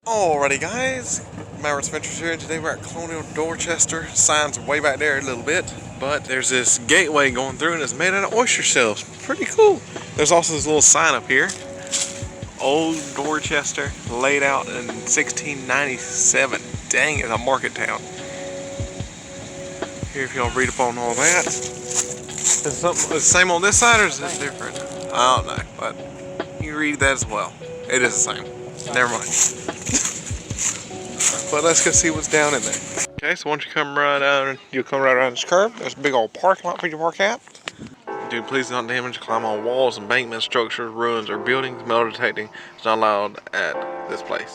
Alrighty guys, Maverick Adventures here, and today we're at Colonial, Dorchester. Sign's way back there a little bit, but there's this gateway going through and it's made out of oyster shells. Pretty cool. There's also this little sign up here. Old Dorchester, laid out in 1697. Dang, it's a market town. Here if y'all read up on all that. Is something the same on this side or is it different? I don't know, but you read that as well. It is the same. Never mind. But let's go see what's down in there. Okay, so once you come right down, you'll come right around this curve. There's a big old parking lot for you to park at. Dude, please do not damage, climb on walls, embankments, structures, ruins, or buildings. Metal detecting is not allowed at this place.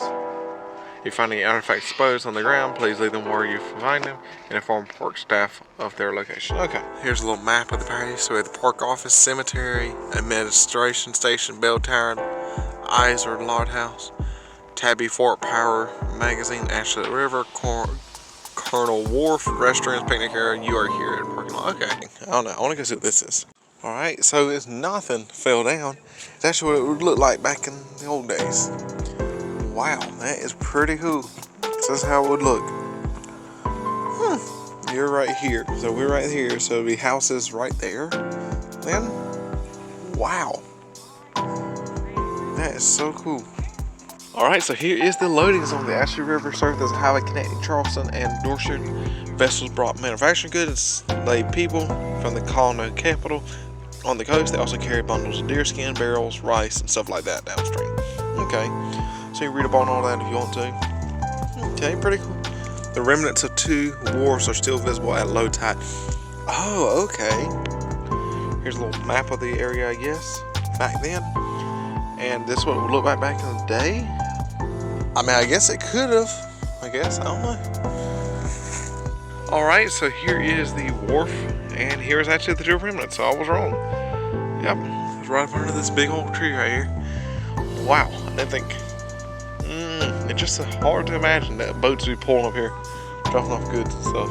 If you find any artifacts exposed on the ground, please leave them where you find them and inform park staff of their location. Okay, here's a little map of the parish. So we have the park office, cemetery, administration station, bell tower, Iser Log House, Tabby Fort Power Magazine, Ashlet River, Colonel Wharf, restaurants, picnic area. You are here in the parking lot. Okay, I don't know. I want to go see what this is. Alright, so it's nothing fell down. It's actually what it would look like back in the old days. Wow, that is pretty cool. This is how it would look. You're right here. So we're right here. So the house is right there. Then, wow. That is so cool. Alright, so here is the loading zone. The Ashlet River served as a highway connecting Charleston and Dorchester. Vessels brought manufacturing goods, laid people from the colonial capital on the coast. They also carried bundles of deerskin, barrels, rice, and stuff like that downstream. Okay, so you read up on all that if you want to. Okay, pretty cool. The remnants of two wharves are still visible at low tide. Oh, okay. Here's a little map of the area, I guess, back then. And this is what it would look like back in the day. I mean, I guess it could have. I don't know. Alright, so here is the wharf. And here's actually the two remnants, so I was wrong. Yep, it's right up under this big old tree right here. Wow, I didn't think. It's just hard to imagine that boats would be pulling up here, dropping off goods and stuff.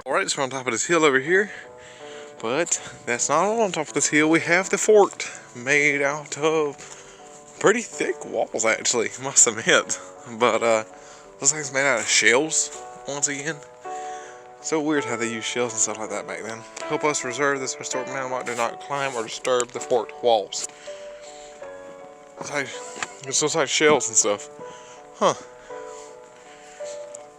Alright, so we're on top of this hill over here. But that's not all on top of this hill. We have the fort made out of pretty thick walls, actually, must admit. But looks like it's made out of shells once again. So weird how they use shells and stuff like that back then. Help us reserve this historic landmark. Do not climb or disturb the fort walls. It looks like shells and stuff. Huh.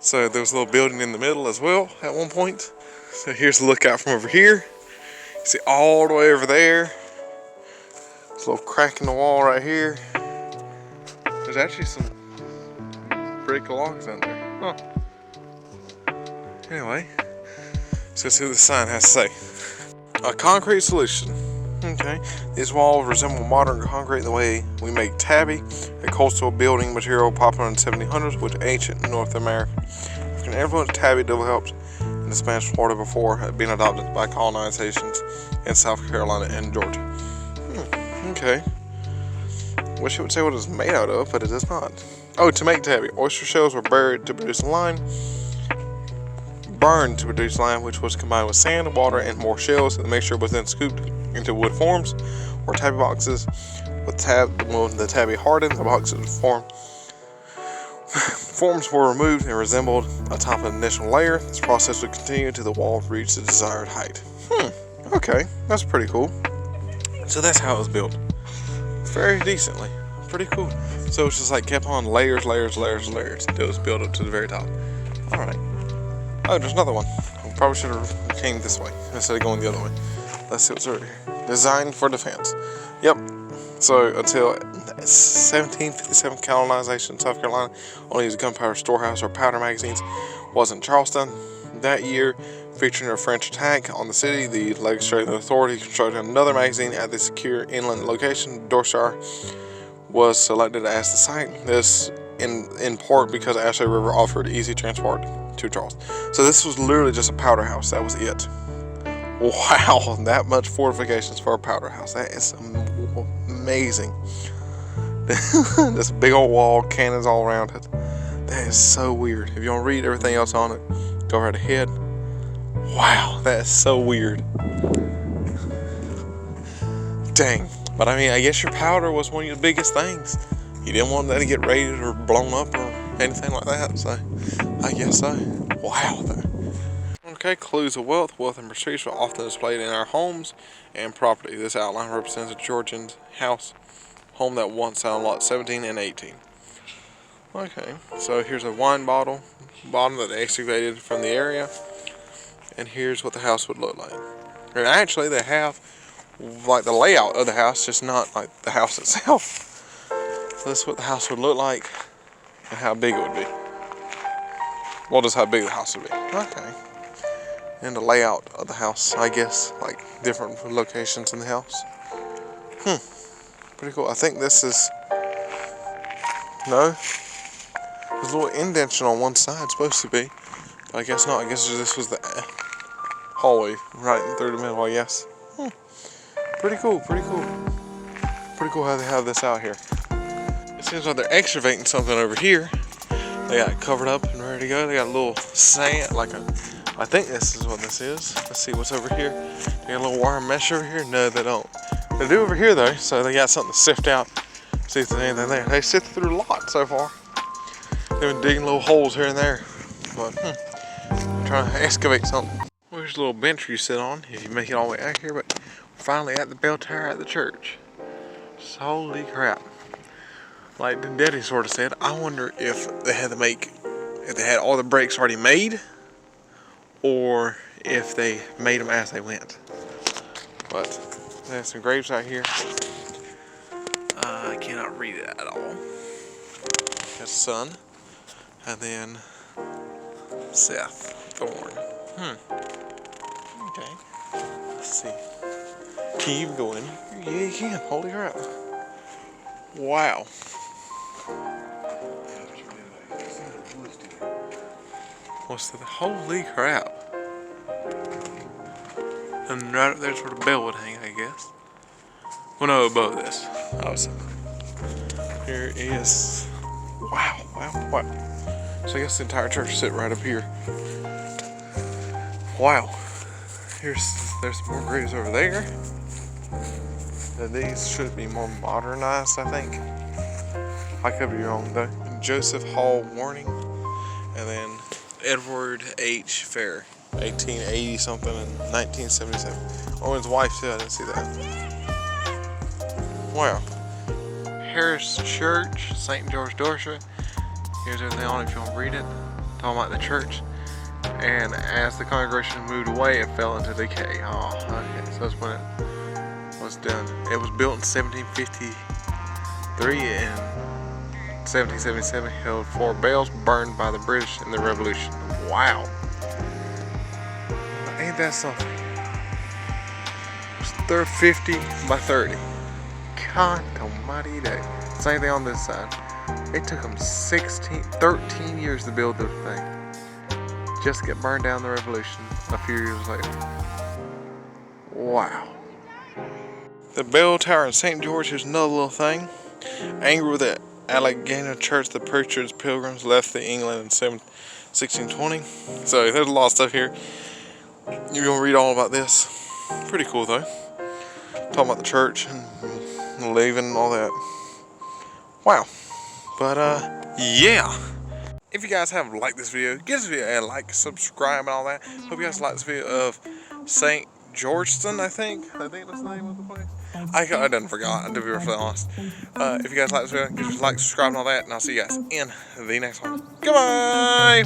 So there was a little building in the middle as well at one point. So here's the lookout from over here. You see all the way over there. There's a little crack in the wall right here. There's actually some brick logs in there. Huh. Anyway, let's go see what the sign has to say. A concrete solution. Okay. These walls resemble modern concrete the way we make tabby, a coastal building material popular in the 1700s with ancient North America. African influence, tabby developed in the Spanish Florida before being adopted by colonizations in South Carolina and Georgia. Okay. Wish it would say what it's made out of, but it does not. Oh, to make tabby, oyster shells were burned to produce lime, which was combined with sand, water, and more shells. The mixture was then scooped into wood forms or tabby boxes. When the tabby hardened, the boxes forms were removed and resembled a top of the initial layer. This process would continue until the wall reached the desired height. Okay, that's pretty cool. So that's how it was built. Very decently. Pretty cool. So it's just like kept on layers until it was built up to the very top. Alright. Oh, there's another one. I probably should have came this way instead of going the other way. Let's see what's over here. Designed for defense. Yep. So until 1757 colonization in South Carolina, only used gunpowder storehouse or powder magazines was in Charleston. That year, featuring a French attack on the city, the legislative authority constructed another magazine at the secure inland location. Dorchester was selected as the site. This in part because Ashlet River offered easy transport to Charleston. So this was literally just a powder house. That was it. Wow, that much fortifications for a powder house. That is amazing. This big old wall, cannons all around it. That is so weird. If you want to read everything else on it, go right ahead. Wow, that is so weird. Dang. But I mean, I guess your powder was one of your biggest things. he didn't want that to get raided or blown up or anything like that, so I guess so. Wow, though. Okay, clues of wealth. Wealth and prestige are often displayed in our homes and property. This outline represents a Georgian home that once sat on lot 17 and 18. Okay, so here's a wine bottle that they excavated from the area, and here's what the house would look like. And actually, they have like the layout of the house, just not like the house itself. So this is what the house would look like and how big it would be. Well, just how big the house would be. Okay. And the layout of the house, I guess, like different locations in the house. Pretty cool. I think this is, no, there's a little indentation on one side, supposed to be, but I guess not. I guess this was the hallway right through the middle, I guess. Pretty cool, pretty cool. Pretty cool how they have this out here. It seems like they're excavating something over here. They got it covered up and ready to go. They got a little sand, I think this is what this is. Let's see what's over here. They got a little wire mesh over here. No, they don't. They do over here though, so they got something to sift out. See if there's anything there. They sifted through a lot so far. They've been digging little holes here and there, but trying to excavate something. Well, here's a little bench you sit on if you make it all the way out here, but we're finally at the bell tower at the church. Just holy crap. Like the Daddy sort of said, I wonder if they had all the bricks already made, or if they made them as they went. But there's some graves out here. I cannot read it at all. Got Son, and then Seth Thorn. Okay. Let's see. Can you even go in? Yeah, you can. Holy crap. Wow. What's the holy crap? And right up there's where the bell would hang, I guess. Well, no, above this. Here is. Wow. So I guess the entire church is sitting right up here. Wow. There's more graves over there. And these should be more modernized, I think. I could be wrong though. Joseph Hall Warning, and then Edward H. Fair, 1880 something and 1977. Oh, his wife too. I didn't see that. Wow. Harris Church, St. George, Dorchester. Here's everything on it if you want to read it. Talking about the church. And as the congregation moved away, it fell into decay. Oh, okay. So that's when it was done. It was built in 1753 and 1777. Held 4 bells burned by the British in the Revolution. Wow. Ain't that something? It's 50 by 30. God almighty day. Same thing on this side. It took them 13 years to build this thing. Just to get burned down in the Revolution a few years later. Wow. The bell tower in St. George, here's another little thing. Angry with the Allegheny Church, the preacher's pilgrims left the England in 1620. So there's a lot of stuff here. You're gonna read all about this. Pretty cool though. Talking about the church and leaving and all that. Wow. But yeah. If you guys have liked this video, give this video a like, subscribe, and all that. Hope you guys like this video of St. Georgeton, I think that's the name of the place. I done forgot, to be really honest. If you guys like this video, give us a like, subscribe, and all that, and I'll see you guys in the next one. Goodbye!